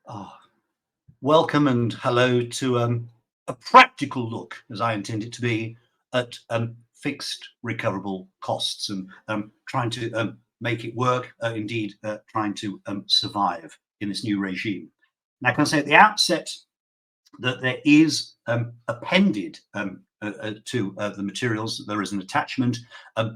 Ah, welcome and hello to a practical look, as I intend it to be, at fixed recoverable costs and trying to make it work, indeed, trying to survive in this new regime. Now, can I say at the outset that there is appended to the materials, there is an attachment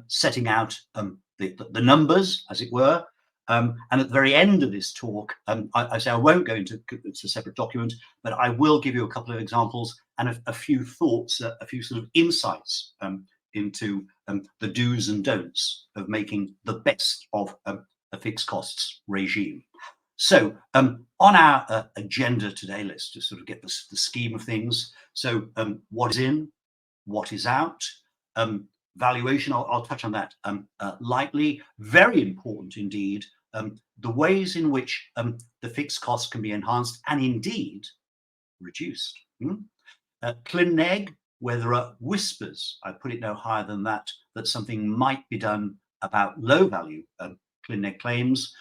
setting out the numbers, as it were. And at the very end of this talk, I say I won't go into it's a separate document, but I will give you a couple of examples and a few thoughts, a few sort of insights into the do's and don'ts of making the best of a fixed costs regime. So on our agenda today, let's just sort of get the scheme of things. So what is in, what is out, valuation, I'll touch on that lightly. Very important indeed, the ways in which the fixed costs can be enhanced and indeed reduced. Clin neg, where there are whispers, I put it no higher than that, that something might be done about low value clin neg claims,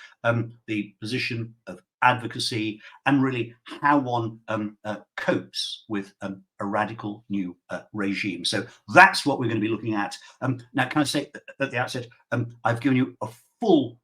the position of advocacy, and really how one copes with a radical new regime. So that's what we're going to be looking at. Now, can I say at the outset, I've given you a full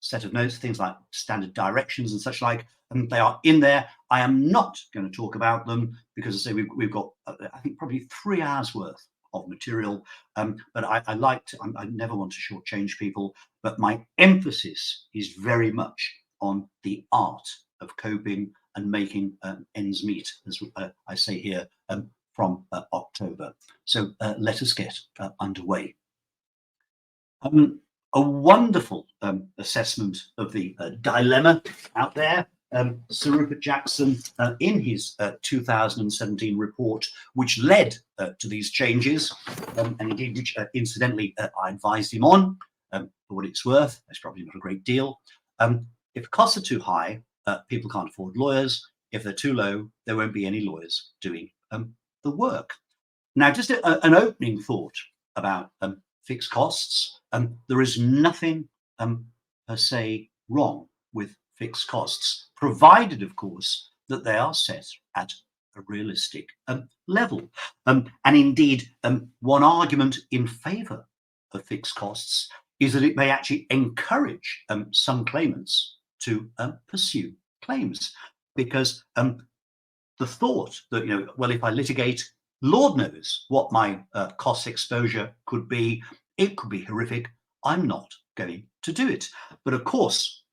set of notes, things like standard directions and such like, and they are in there. I am not going to talk about them because, I say, we've got, I think, probably 3 hours worth of material, but I like to, I never want to shortchange people, but my emphasis is very much on the art of coping and making ends meet, as I say here, from October. So let us get underway. A wonderful assessment of the dilemma out there. Sir Rupert Jackson, in his 2017 report, which led to these changes, and indeed, which incidentally I advised him on, for what it's worth. It's probably not a great deal. If costs are too high, people can't afford lawyers. If they're too low, there won't be any lawyers doing the work. Now, just an opening thought about fixed costs. There is nothing per se wrong with fixed costs, provided, of course, that they are set at a realistic level. And indeed, one argument in favour of fixed costs is that it may actually encourage some claimants to pursue claims, because the thought that, well, if I litigate, Lord knows what my cost exposure could be. It could be horrific. I'm not going to do it. But of course,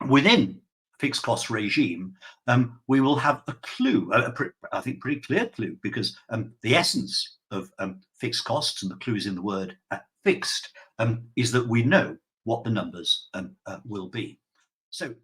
within fixed cost regime, we will have a clue, I think pretty clear clue, because the essence of fixed costs, and the clue is in the word fixed, is that we know what the numbers will be. So